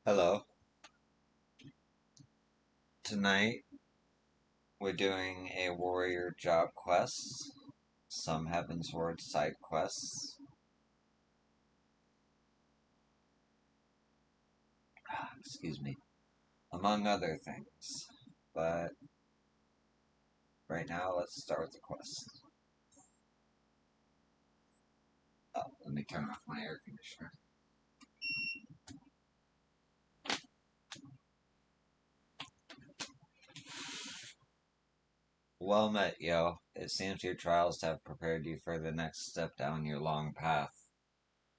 Hello. Tonight we're doing a warrior job quest, some heavensward side quests, excuse me, among other things. But right now let's start with the quest. Oh, let me turn off my air conditioner. Well met, yo. It seems your trials have prepared you for the next step down your long path.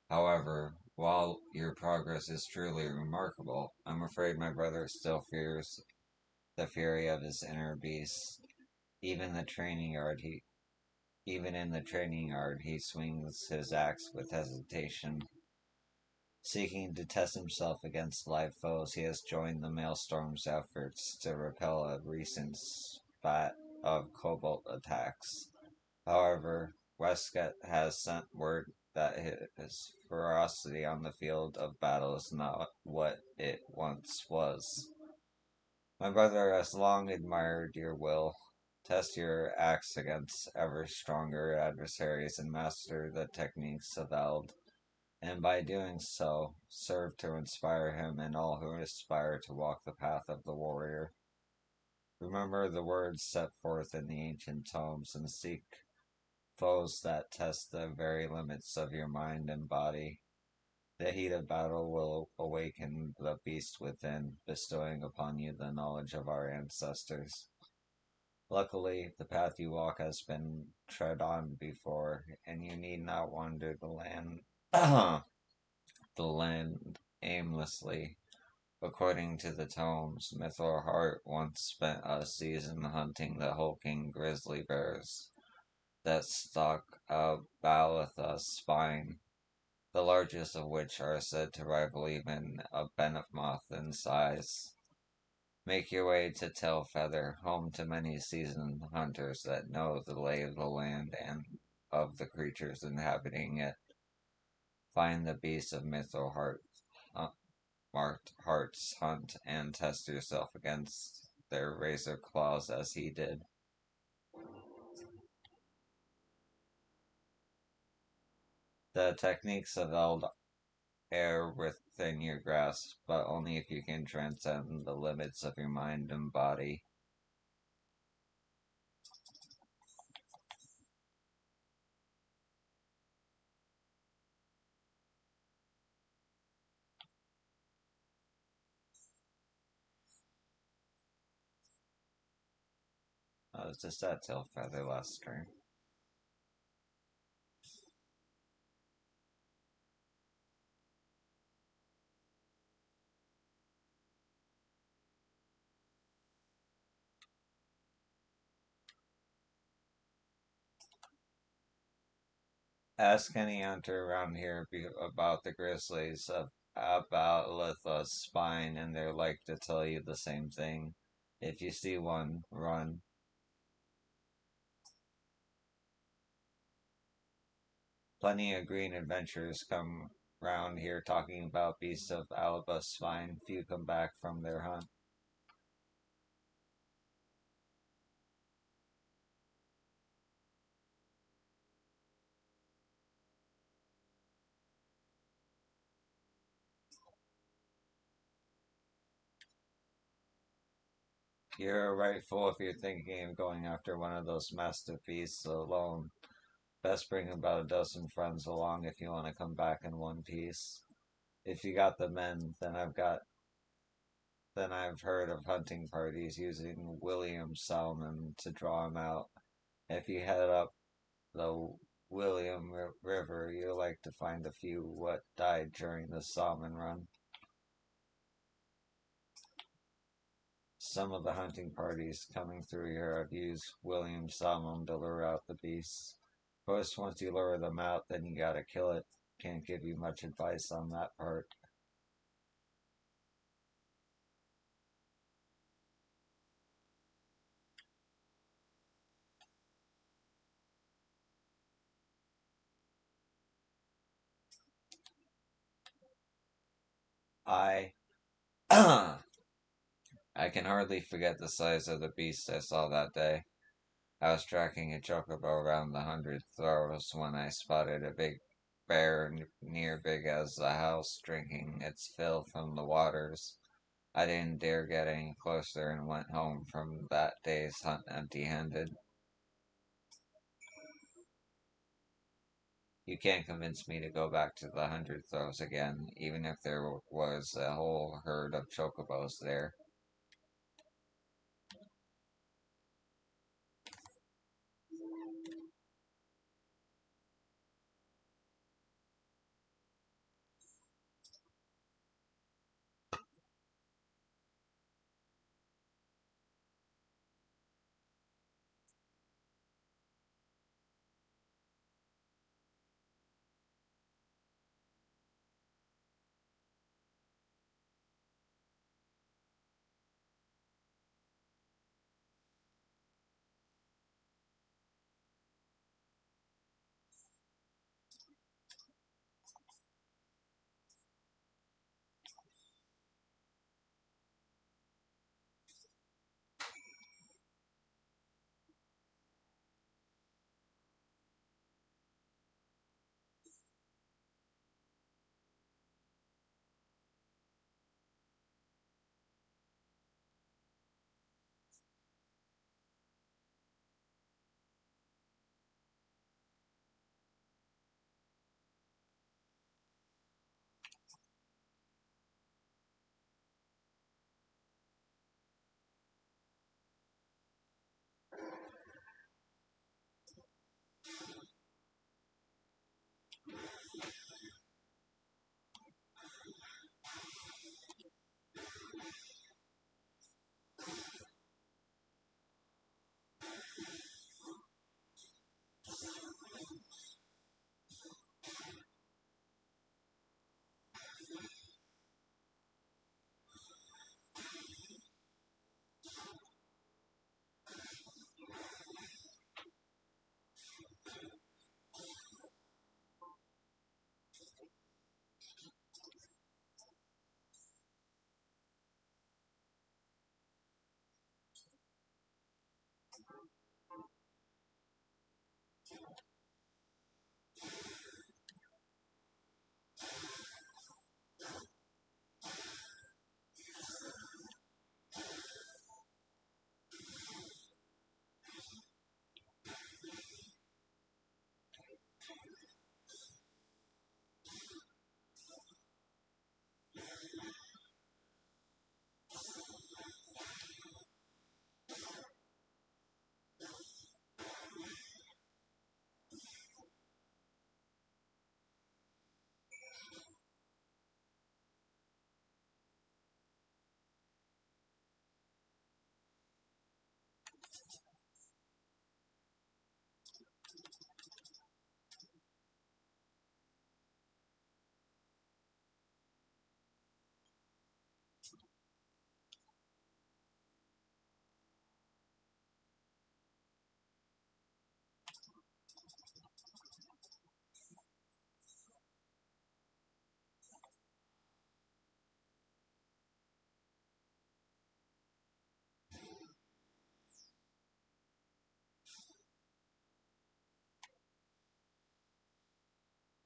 However, while your progress is truly remarkable, I'm afraid my brother still fears the fury of his inner beast. Even the training yard he Even in the training yard he swings his axe with hesitation. Seeking to test himself against live foes, he has joined the Maelstром's efforts to repel a recent spat of cobalt attacks. However, Westcott has sent word that his ferocity on the field of battle is not what it once was. My brother has long admired your will. Test your axe against ever stronger adversaries and master the techniques of Eld, and by doing so, serve to inspire him and all who aspire to walk the path of the warrior. Remember the words set forth in the ancient tomes and seek foes that test the very limits of your mind and body. The heat of battle will awaken the beast within, bestowing upon you the knowledge of our ancestors. Luckily, the path you walk has been tread on before, and you need not wander the land aimlessly. According to the tomes, Mithor Hart once spent a season hunting the hulking grizzly bears that stalk a Balitha's spine, the largest of which are said to rival even a Benemoth in size. Make your way to Tailfeather, home to many seasoned hunters that know the lay of the land and of the creatures inhabiting it. Find the beasts of Mythal marked hearts, hunt, and test yourself against their razor claws as he did. The techniques of Eld are within your grasp, but only if you can transcend the limits of your mind and body. I was just at Tailfeather last turn. Ask any hunter around here about the grizzlies about Litha's spine, and they're like to tell you the same thing. If you see one, run. Plenty of green adventurers come round here talking about beasts of Alba's spine. Few come back from their hunt. You're a right fool if you're thinking of going after one of those mastiff beasts alone. Best bring about a dozen friends along if you want to come back in one piece. If you got the men, then I've heard of hunting parties using William salmon to draw them out. If you head up the River, you'll like to find a few what died during the salmon run. Some of the hunting parties coming through here have used William salmon to lure out the beasts. Of course, once you lure them out, then you gotta kill it. Can't give you much advice on that part. I I can hardly forget the size of the beast I saw that day. I was tracking a chocobo around the 100 throws when I spotted a big bear near big as a house drinking its fill from the waters. I didn't dare get any closer and went home from that day's hunt empty-handed. You can't convince me to go back to the 100 throws again, even if there was a whole herd of chocobos there.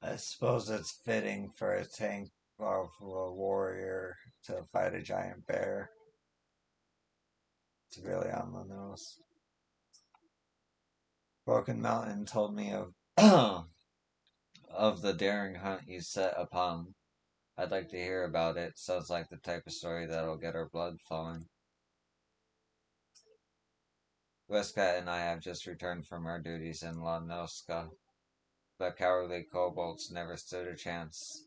I suppose it's fitting for a tank of a warrior to fight a giant bear. It's really on the nose. Broken Mountain told me of of the daring hunt you set upon. I'd like to hear about it. Sounds like the type of story that'll get our blood flowing. Westcott and I have just returned from our duties in La Nosca. The cowardly kobolds never stood a chance.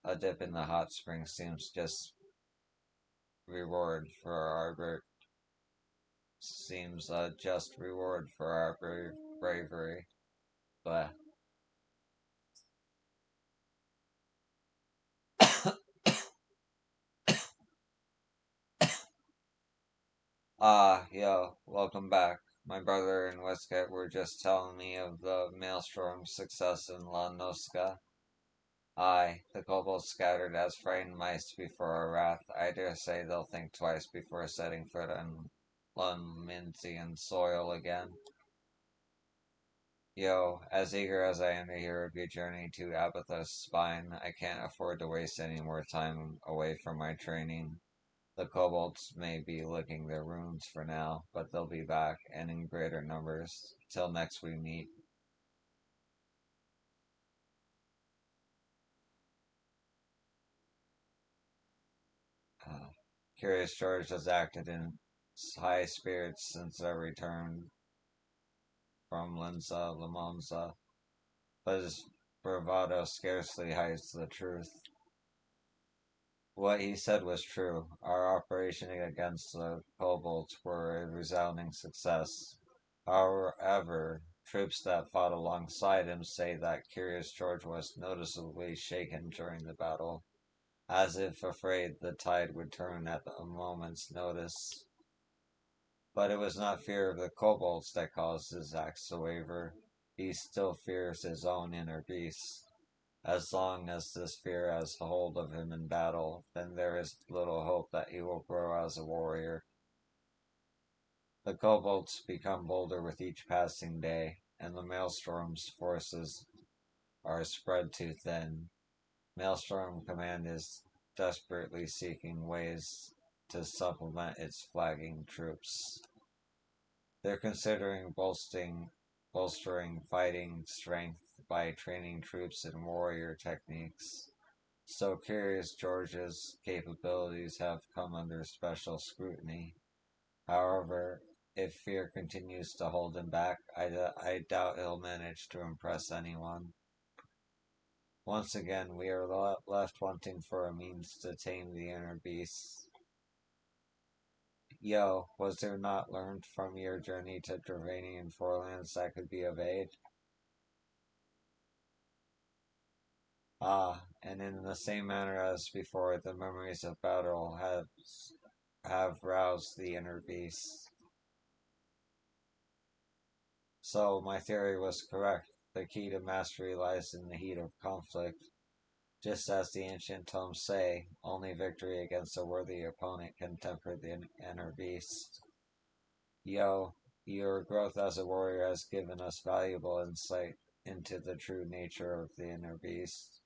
A dip in the hot spring seems just reward for our seems a just reward for our bravery. But yo, welcome back. My brother and Westcott were just telling me of the Maelstrom's success in La Nosca. Aye, the kobolds scattered as frightened mice before our wrath. I dare say they'll think twice before setting foot on Lunminsian soil again. Yo, as eager as I am to hear of your journey to Abatha's spine, I can't afford to waste any more time away from my training. The kobolds may be licking their wounds for now, but they'll be back, and in greater numbers. Till next we meet. Uh, Curious George has acted in high spirits since our return from Linza Lamonza, but his bravado scarcely hides the truth. What he said was true. Our operation against the kobolds were a resounding success. However, troops that fought alongside him say that Curious George was noticeably shaken during the battle, as if afraid the tide would turn at a moment's notice. But it was not fear of the kobolds that caused his acts to waver. He still fears his own inner beast. As long as this fear has hold of him in battle, then there is little hope that he will grow as a warrior. The kobolds become bolder with each passing day, and the Maelstrom's forces are spread too thin. Maelstrom Command is desperately seeking ways to supplement its flagging troops. They're considering bolstering fighting strength by training troops in warrior techniques. So Curious George's capabilities have come under special scrutiny. However, if fear continues to hold him back, I doubt he'll manage to impress anyone. Once again, we are left wanting for a means to tame the inner beast. Yo, was there not learned from your journey to Dravanian forelands that could be of aid? Ah, and in the same manner as before, the memories of battle have roused the inner beast. So my theory was correct. The key to mastery lies in the heat of conflict. Just as the ancient tomes say, only victory against a worthy opponent can temper the inner beast. Yo, your growth as a warrior has given us valuable insight into the true nature of the inner beast.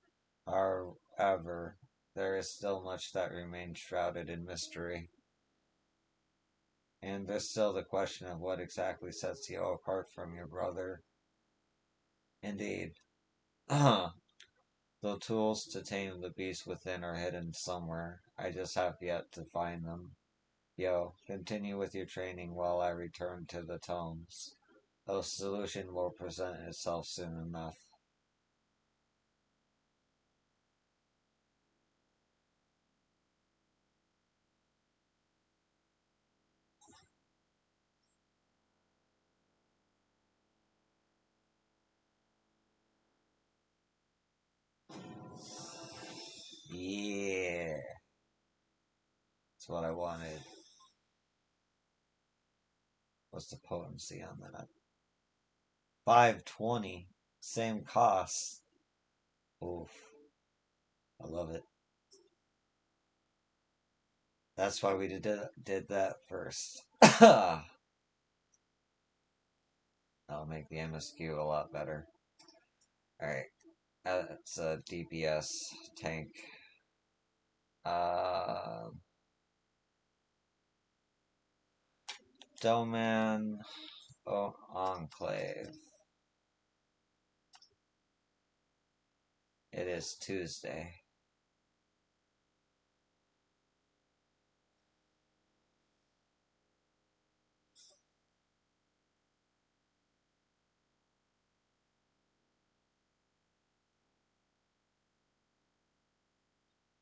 However, there is still much that remains shrouded in mystery. And there's still the question of what exactly sets you apart from your brother. Indeed. The tools to tame the beast within are hidden somewhere. I just have yet to find them. Yo, continue with your training while I return to the tomes. A solution will present itself soon enough. Yeah, that's what I wanted. What's the potency on that? 520. Same cost. Oof. I love it. That's why we did that first. That'll make the MSQ a lot better. Alright. It's a DPS tank. Uh, Doman Enclave. It is Tuesday.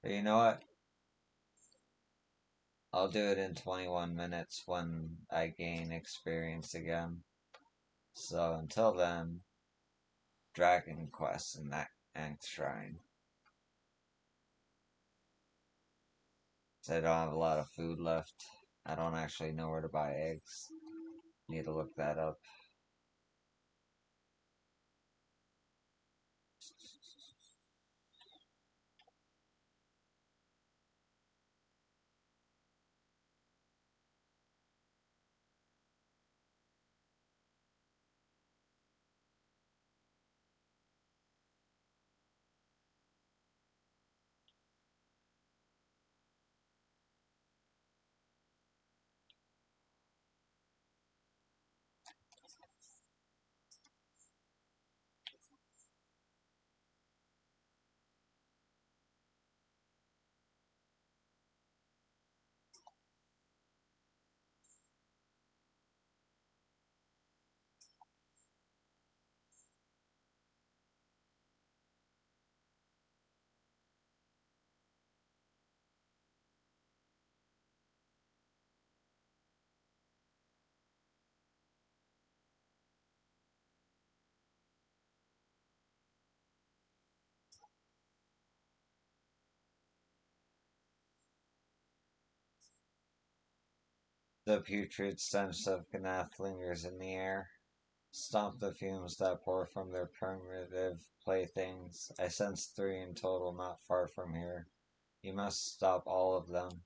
But you know what? I'll do it in 21 minutes when I gain experience again. So until then, Dragon Quest and that Ankh Shrine. So I don't have a lot of food left. I don't actually know where to buy eggs. Need to look that up. The putrid stench of Ganath lingers in the air. Stomp the fumes that pour from their primitive playthings. I sense 3 in total not far from here. You must stop all of them.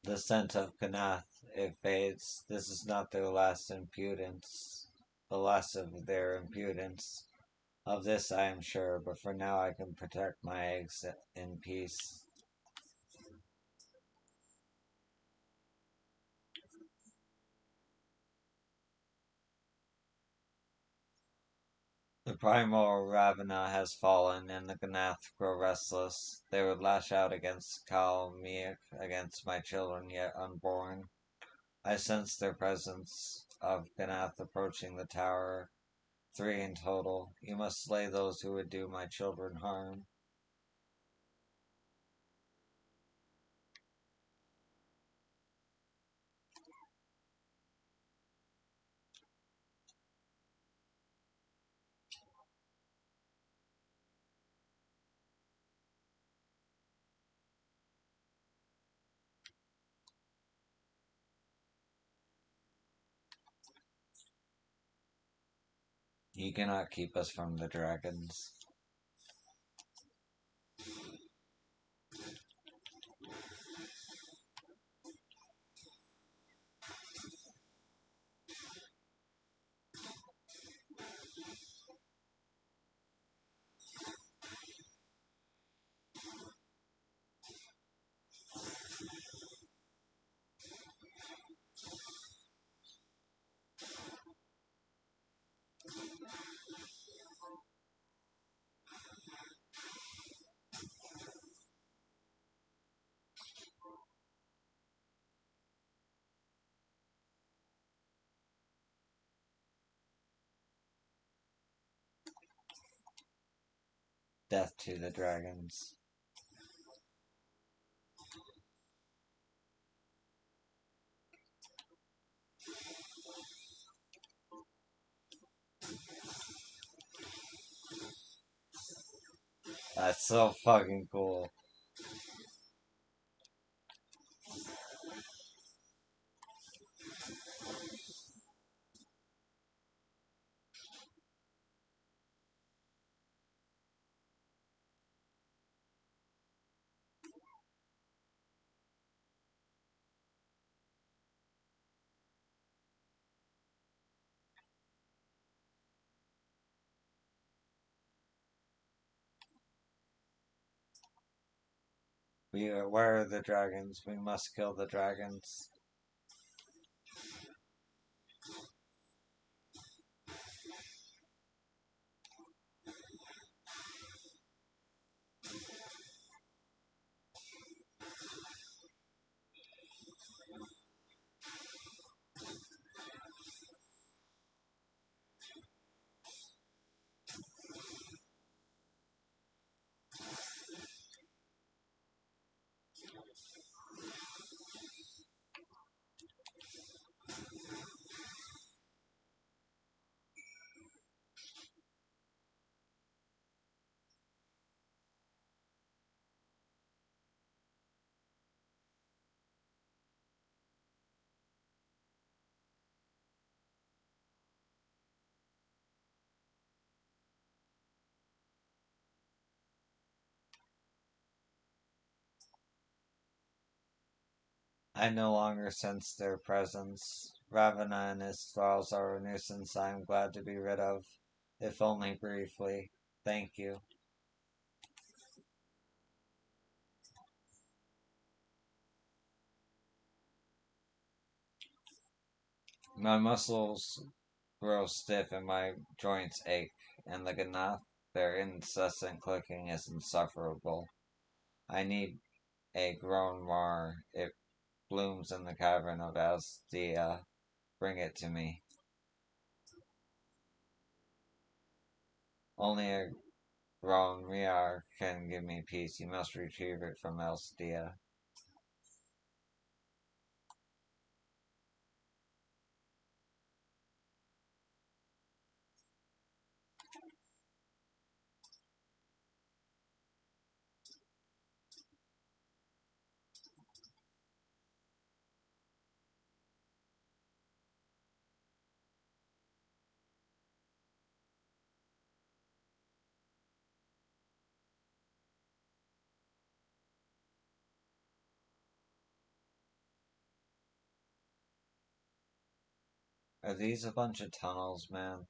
The scent of Ganath, it fades. This is not their last impudence. The last of their impudence. Of this I am sure, but for now I can protect my eggs in peace. The primal Ravana has fallen, and the Ganath grow restless. They would lash out against Kalmiak, against my children yet unborn. I sense their presence of Ganath approaching the tower. 3 in total. You must slay those who would do my children harm. You cannot keep us from the dragons. Death to the dragons. That's so fucking cool. Where are the dragons? We must kill the dragons. I no longer sense their presence. Ravana and his thralls are a nuisance I am glad to be rid of, if only briefly. Thank you. My muscles grow stiff and my joints ache, and the Ganath, their incessant clicking is insufferable. I need a grown mar. It blooms in the cavern of Astia. Bring it to me. Only a grown Riar can give me peace. You must retrieve it from Elstia. Are these a bunch of tunnels, man?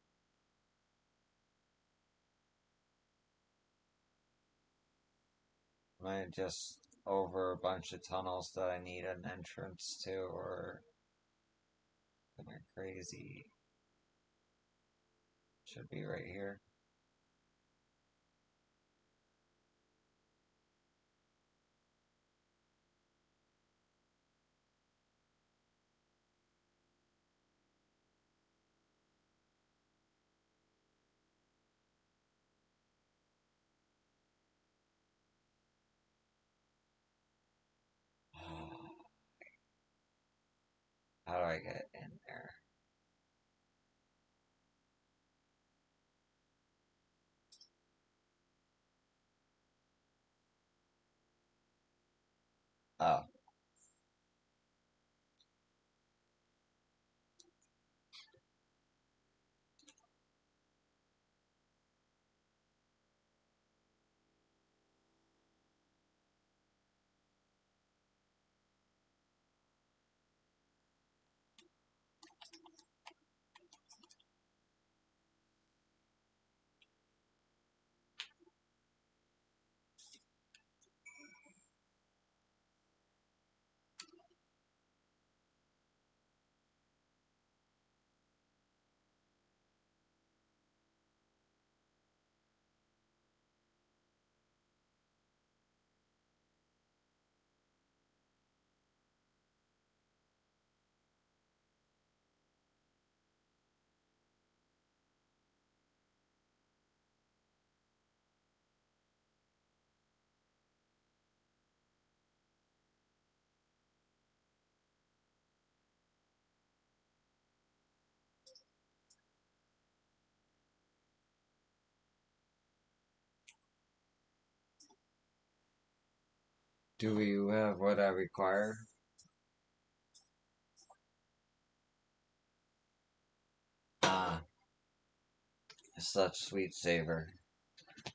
Am I just over a bunch of tunnels that I need an entrance to, or am I crazy? Should be right here. How do I get in there? Oh, Do you have what I require? Ah, such sweet savor.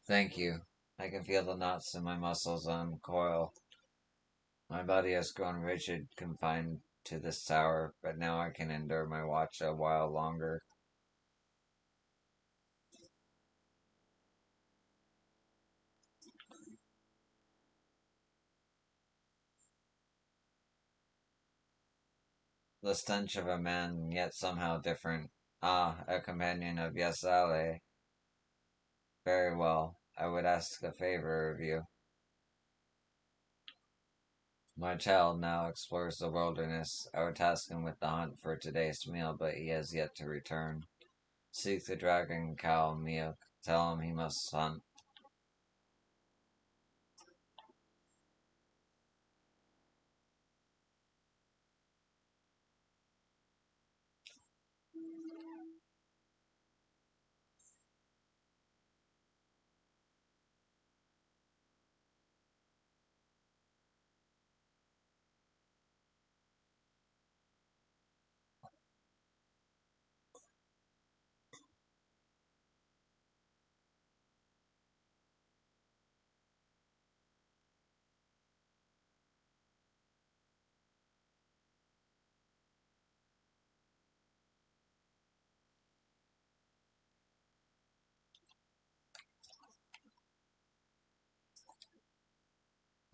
Thank you. I can feel the knots in my muscles uncoil. My body has grown rigid, confined to this tower, but now I can endure my watch a while longer. The stench of a man, yet somehow different. Ah, a companion of Yesale. Very well. I would ask a favor of you. My child now explores the wilderness. I would task him with the hunt for today's meal, but he has yet to return. Seek the dragon cow Miok. Tell him he must hunt.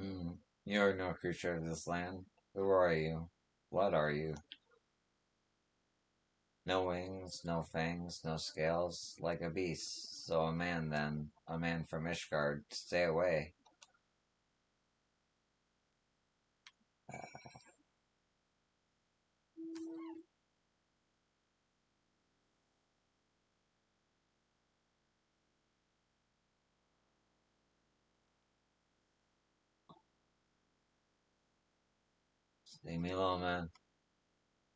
Hmm. You are no creature of this land. Who are you? What are you? No wings, no fangs, no scales, like a beast. So a man then, a man from Ishgard. Stay away. Leave me alone, man.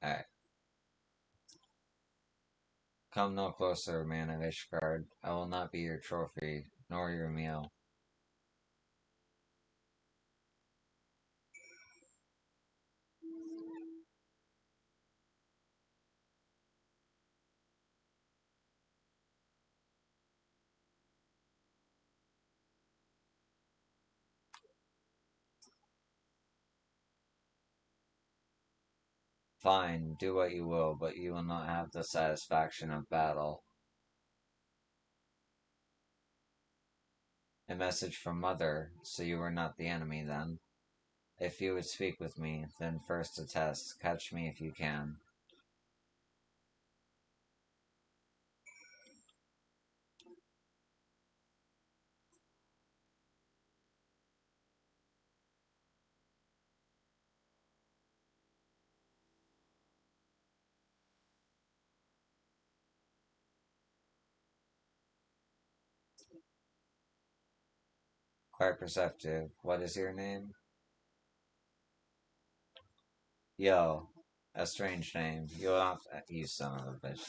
Alright. Come no closer, man of Ishgard. I will not be your trophy, nor your meal. Fine, do what you will, but you will not have the satisfaction of battle. A message from Mother, so you are not the enemy then. If you would speak with me, then first a test. Catch me if you can. Quite perceptive. What is your name? Yo. A strange name. You'll have to, you son of a bitch.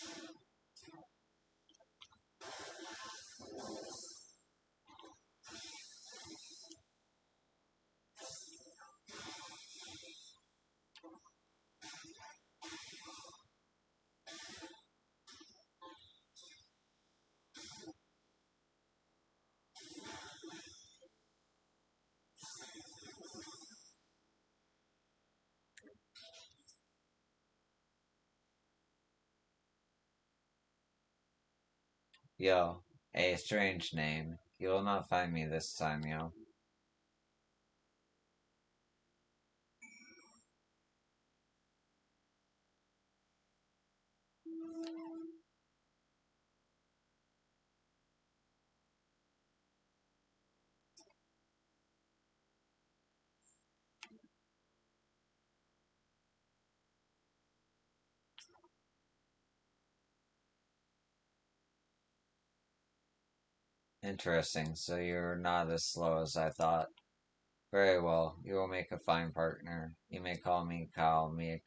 Yo. A strange name. You will not find me this time, yo. Interesting. So you're not as slow as I thought. Very well. You will make a fine partner. You may call me Kyle Meek.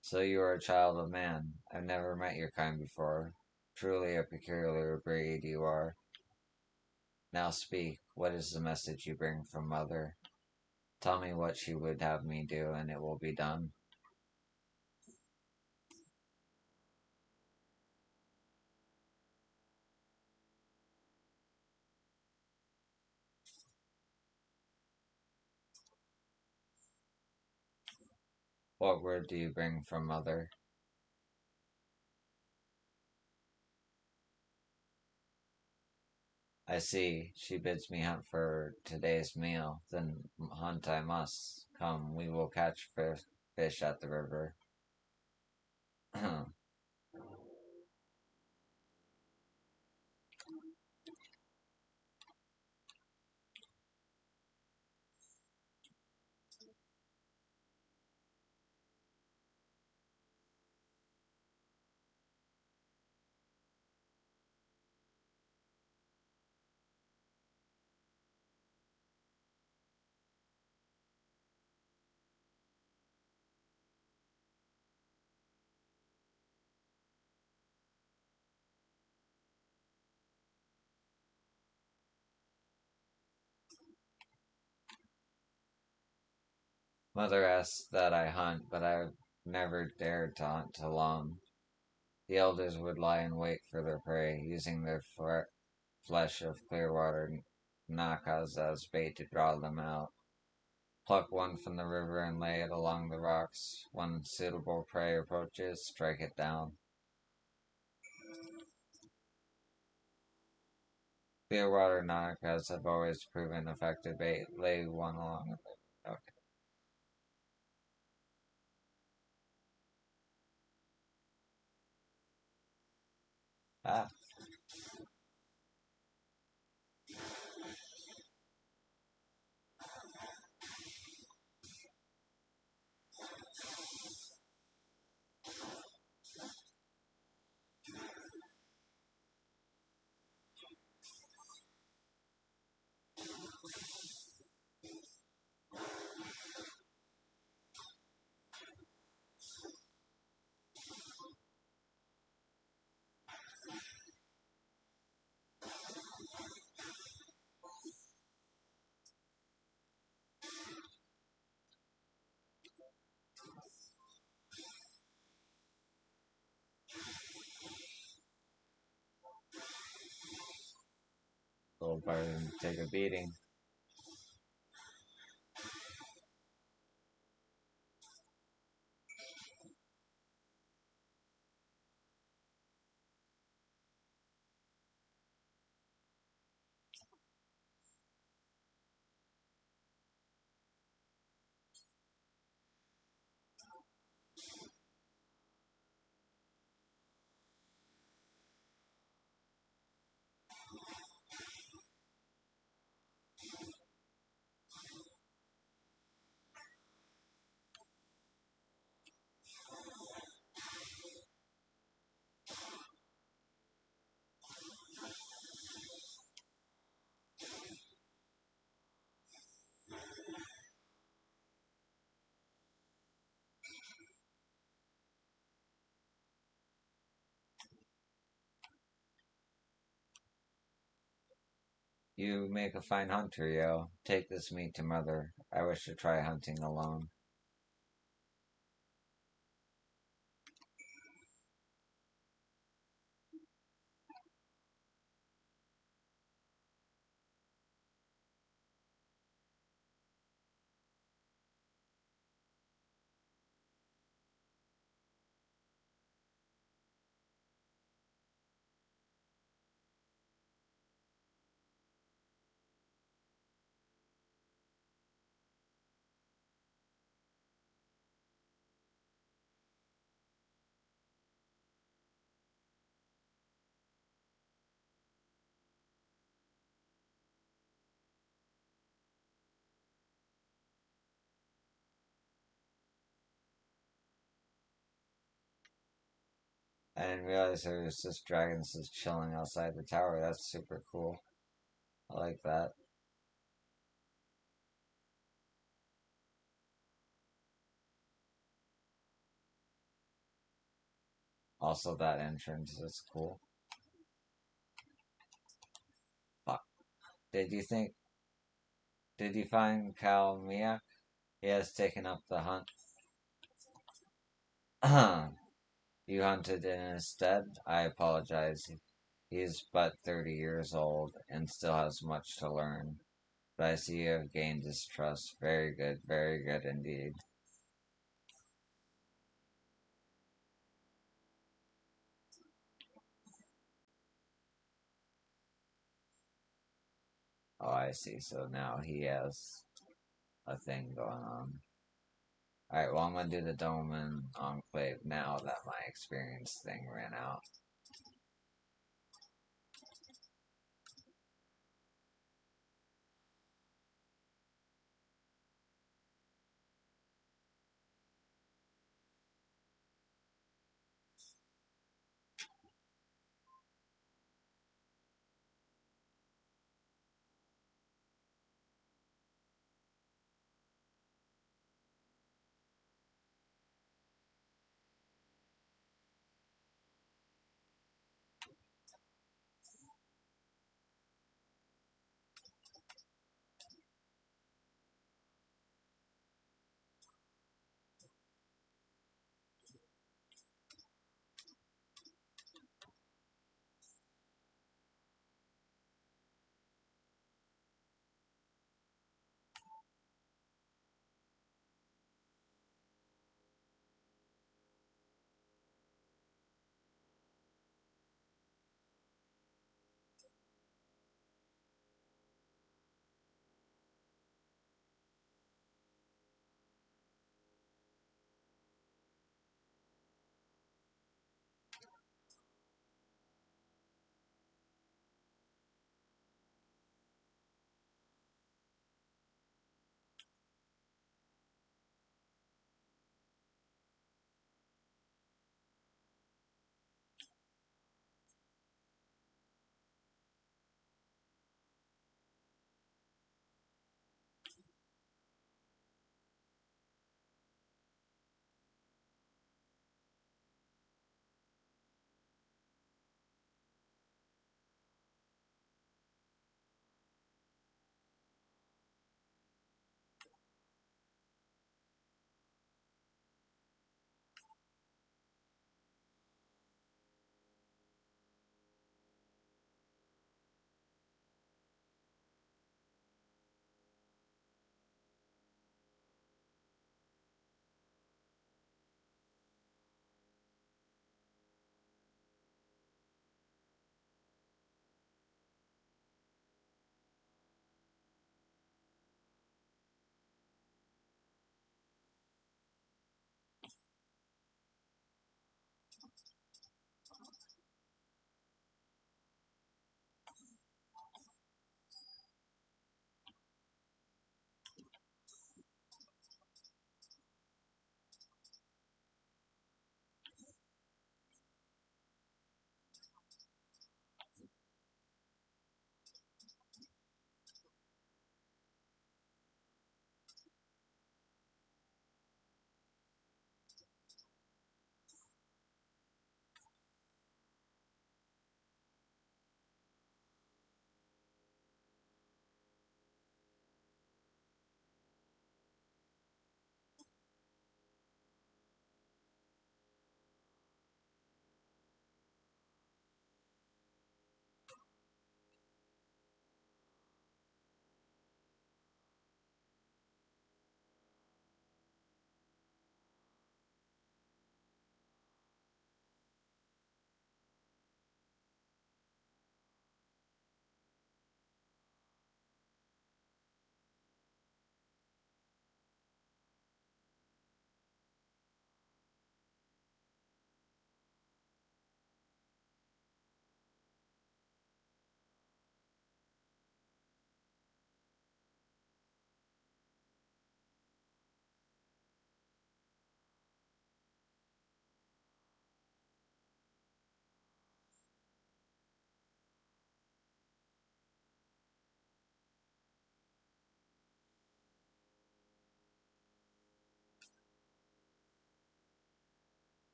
So you are a child of man. I've never met your kind before. Truly a peculiar breed you are. Now speak. What is the message you bring from Mother? Tell me what she would have me do, and it will be done. What word do you bring from Mother? I see. She bids me hunt for today's meal. Then hunt I must. Come, we will catch fish at the river. Mother asks that I hunt, but I've never dared to hunt alone. The elders would lie in wait for their prey, using their flesh of clear water nakas as bait to draw them out. Pluck one from the river and lay it along the rocks. When suitable prey approaches, strike it down. Clearwater nakas have always proven effective bait. Lay one along the river. Okay. Ah, little bird take a beating. You make a fine hunter, yo. Take this meat to Mother. I wish to try hunting alone. I didn't realize there was just dragons just chilling outside the tower. That's super cool. I like that. Also, that entrance is cool. Fuck. Did you think? Did you find Cal Miak? He has taken up the hunt. You hunted in his stead? I apologize. He is but 30 years old and still has much to learn. But I see you have gained his trust. Very good indeed. Oh, I see. So now he has a thing going on. Alright, well, I'm gonna do the Dome and Enclave now that my experience thing ran out.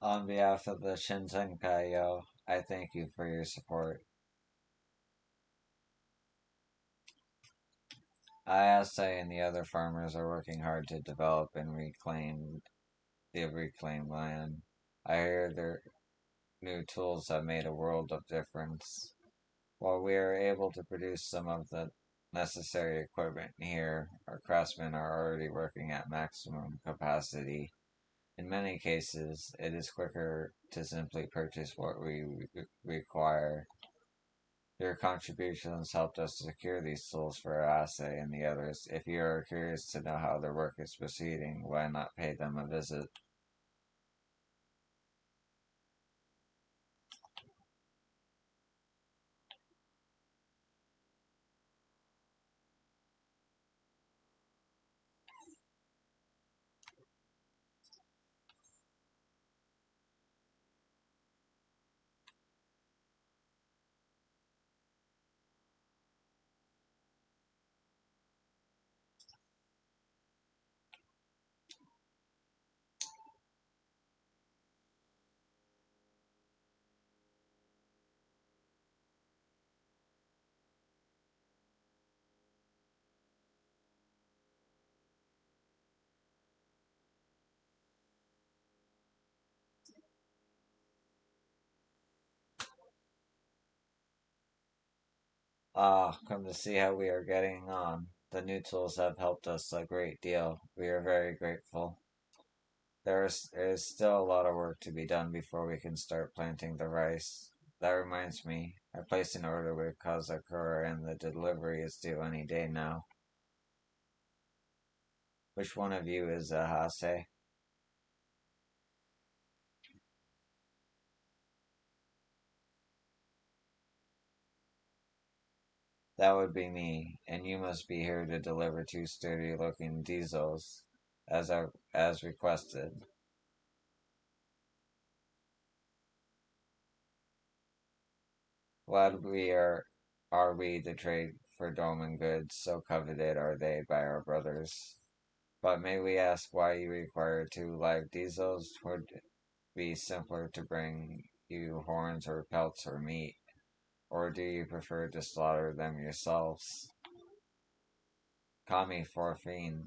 On behalf of the Shinsenkaiyo, I thank you for your support. Ayase and the other farmers are working hard to develop and reclaim the reclaimed land. I hear their new tools have made a world of difference. While we are able to produce some of the necessary equipment here, our craftsmen are already working at maximum capacity. In many cases, it is quicker to simply purchase what we require. Your contributions helped us secure these tools for Assay and the others. If you are curious to know how their work is proceeding, why not pay them a visit? Ah, come to see how we are getting on. The new tools have helped us a great deal. We are very grateful. There is still a lot of work to be done before we can start planting the rice. That reminds me, I placed an order with Kazakura and the delivery is due any day now. Which one of you is a Hase? That would be me, and you must be here to deliver two sturdy-looking diesels, as requested. Glad are we to trade for Doman goods, so coveted are they by our brothers. But may we ask why you require two live diesels? Would it be simpler to bring you horns or pelts or meat, or do you prefer to slaughter them yourselves? Kami forfend.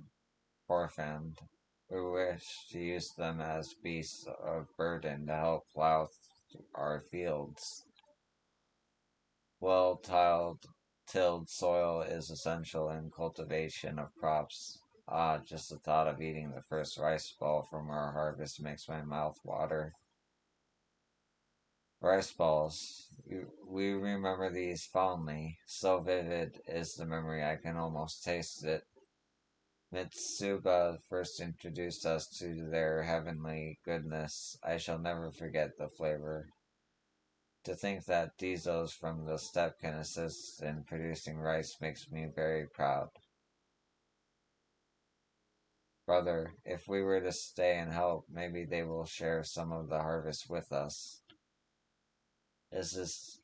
We wish to use them as beasts of burden to help plow our fields. Well tilled soil is essential in cultivation of crops. Ah, just the thought of eating the first rice ball from our harvest makes my mouth water. Rice balls. We remember these fondly. So vivid is the memory I can almost taste it. Mitsuba first introduced us to their heavenly goodness. I shall never forget the flavor. To think that Dizos from the steppe can assist in producing rice makes me very proud. Brother, if we were to stay and help, maybe they will share some of the harvest with us. Is this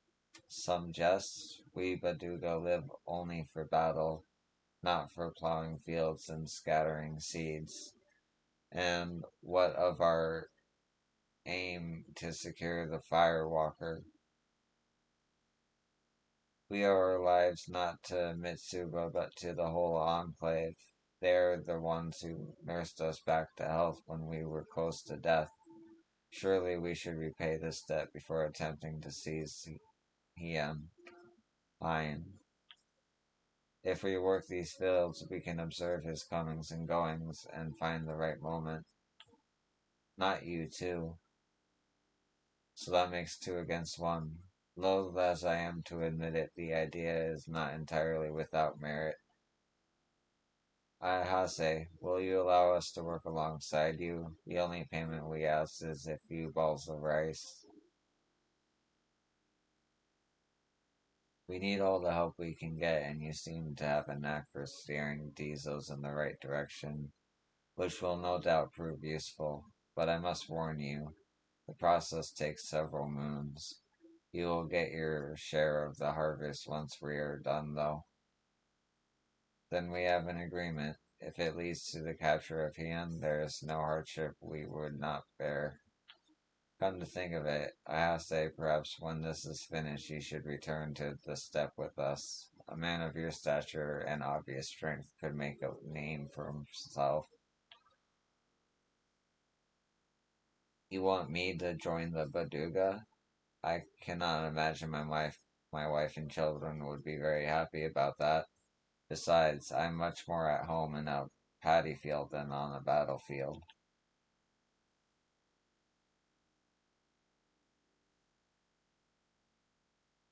some jest? We Baduga live only for battle, not for plowing fields and scattering seeds. And what of our aim to secure the Firewalker? We owe our lives not to Mitsuba but to the whole Enclave. They're the ones who nursed us back to health when we were close to death. Surely we should repay this debt before attempting to seize Hien. Fine. If we work these fields, we can observe his comings and goings and find the right moment. Not you, too. So that makes two against one. Loath as I am to admit it, the idea is not entirely without merit. Hase, will you allow us to work alongside you? The only payment we ask is a few balls of rice. We need all the help we can get, and you seem to have a knack for steering diesels in the right direction, which will no doubt prove useful. But I must warn you, the process takes several moons. You will get your share of the harvest once we are done, though. Then we have an agreement. If it leads to the capture of Hien, there is no hardship we would not bear. Come to think of it, I say perhaps when this is finished you should return to the steppe with us. A man of your stature and obvious strength could make a name for himself. You want me to join the Baduga? I cannot imagine my wife and children would be very happy about that. Besides, I'm much more at home in a paddy field than on a battlefield.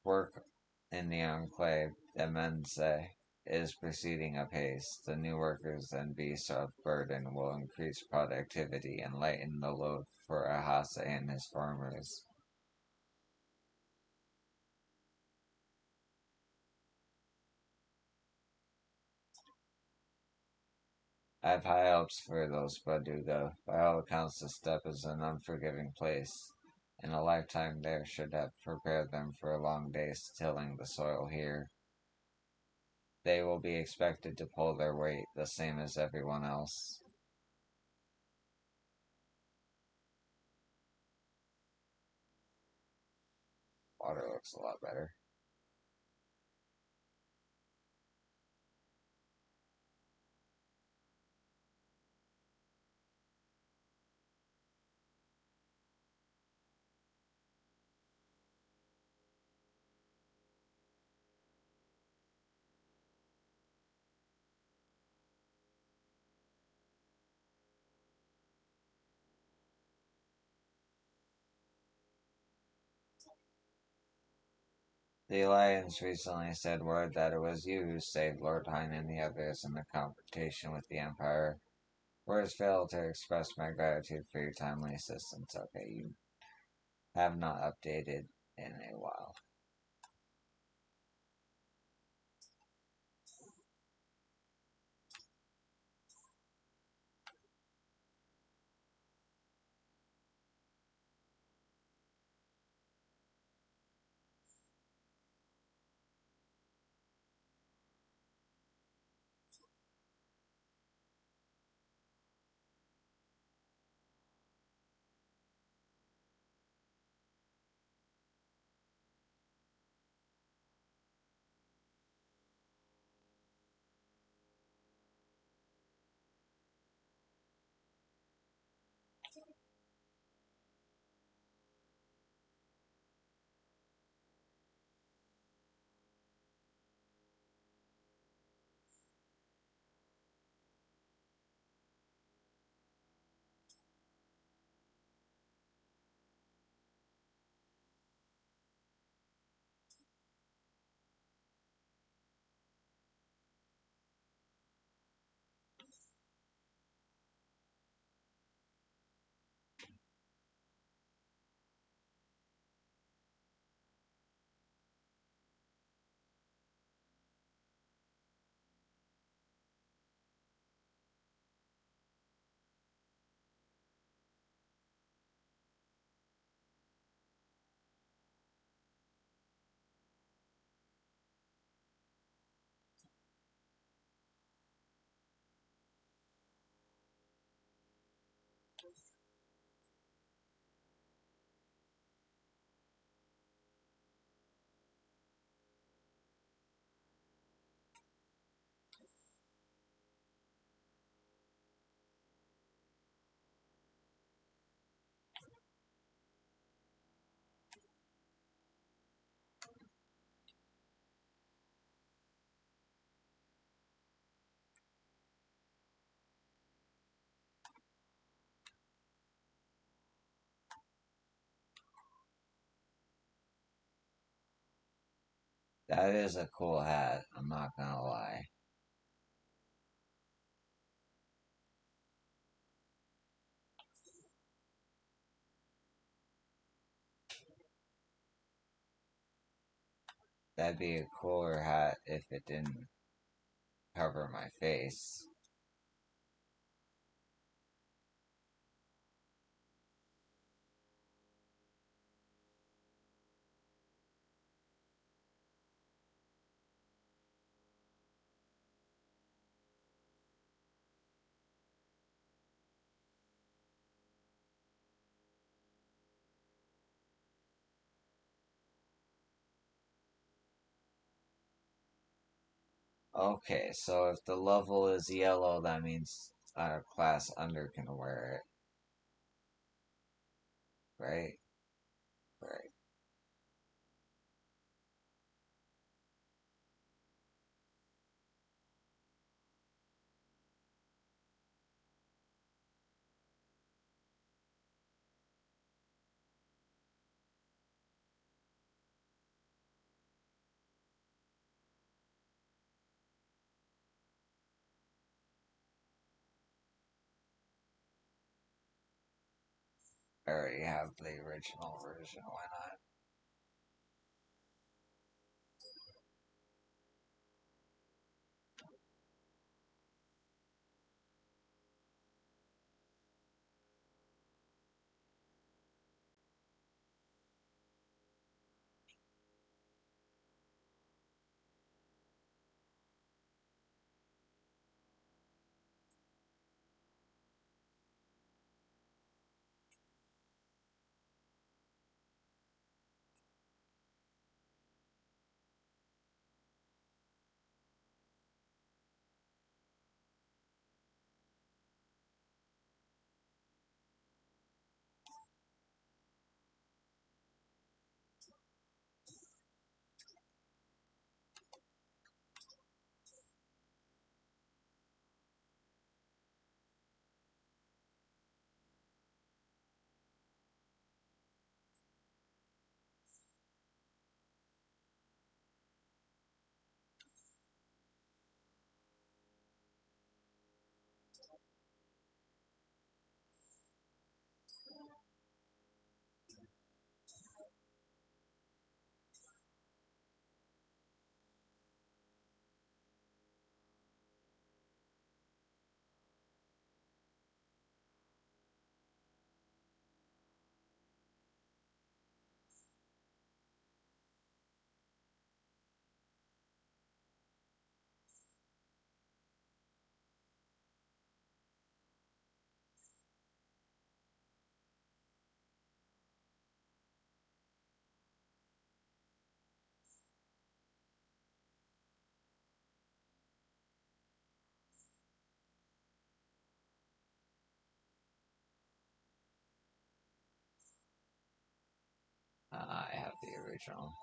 Work in the enclave, the men say, is proceeding apace. The new workers and beasts of burden will increase productivity and lighten the load for Ahasa and his farmers. I have high hopes for those Baduga. By all accounts, the steppe is an unforgiving place. In a lifetime there should have prepared them for a long day's tilling the soil here. They will be expected to pull their weight the same as everyone else. Water looks a lot better. The Alliance recently said word that it was you who saved Lord Hine and the others in the confrontation with the Empire. Words fail to express my gratitude for your timely assistance. Okay, you have not updated in a while. That is a cool hat, I'm not gonna lie. That'd be a cooler hat if it didn't cover my face. Okay, so if the level is yellow, that means a class under can wear it, right? Right. I already have the original version, why not? I have the original.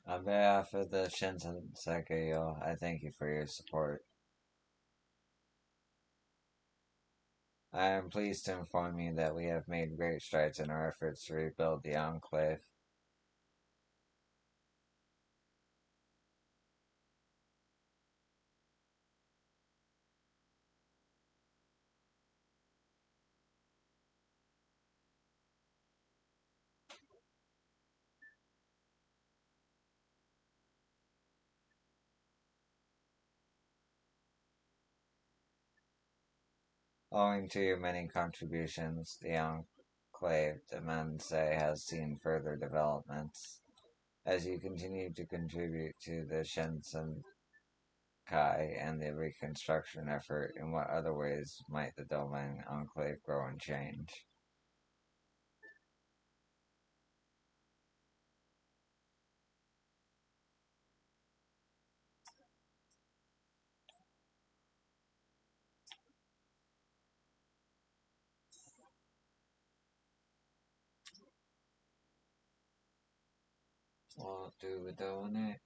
On behalf of the Shinsen Sekeyo, I thank you for your support. I am pleased to inform you that we have made great strides in our efforts to rebuild the Enclave. Owing to your many contributions, the Enclave Demense has seen further developments. As you continue to contribute to the Shinsen Kai and the reconstruction effort, in what other ways might the Domain Enclave grow and change? We'll do a donate.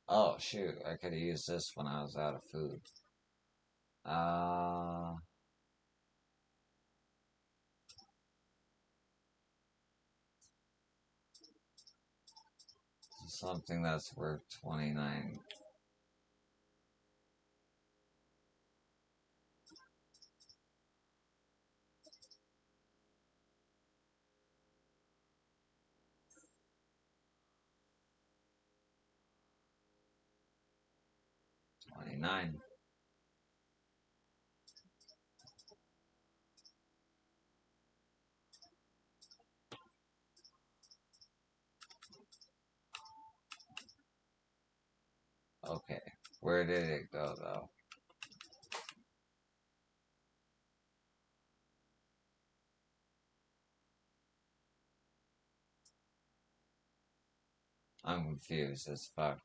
Oh shoot, I could have used this when I was out of food. Uh, something that's worth 29. $29. Okay, where did it go though? I'm confused as fuck.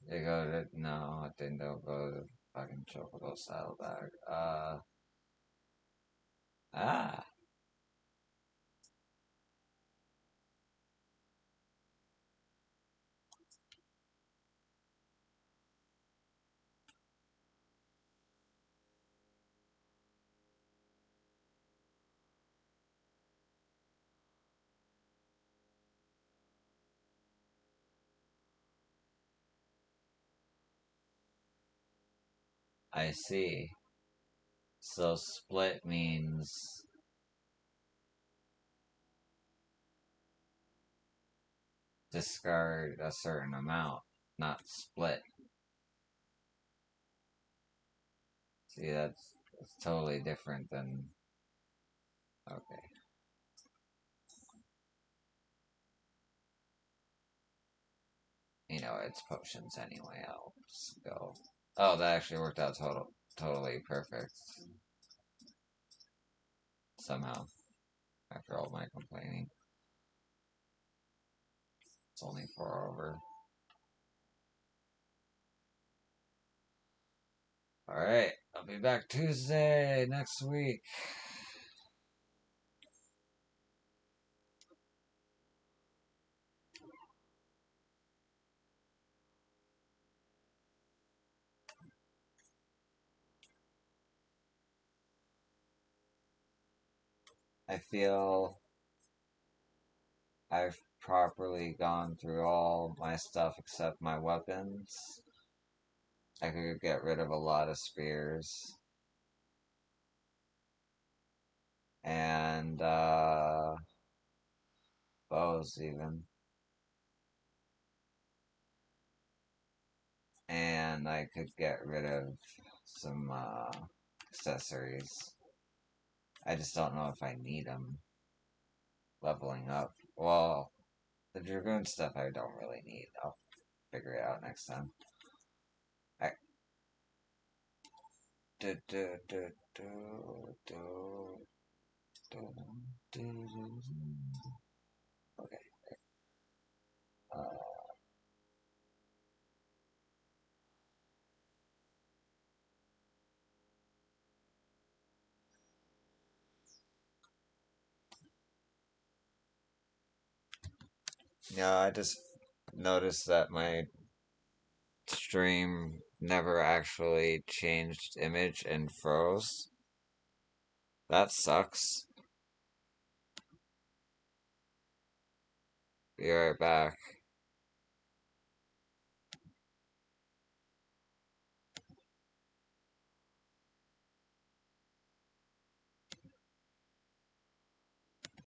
They go to no, it didn't go to the fucking chocolate saddlebag. Ah, I see. So split means discard a certain amount, not split. See, that's totally different than okay. You know, it's potions anyway. I'll just go. Oh, that actually worked out totally perfect. Somehow, after all my complaining, it's only 4 over. All right, I'll be back Tuesday next week. I feel I've properly gone through all my stuff except my weapons. I could get rid of a lot of spears. And, bows even. And I could get rid of some, accessories. I just don't know if I need them. Leveling up. Well, the Dragoon stuff I don't really need. I'll figure it out next time. I, do, do, do, do, do, do, do, do. Okay. Uh, yeah, I just noticed that my stream never actually changed image and froze. That sucks. Be right back.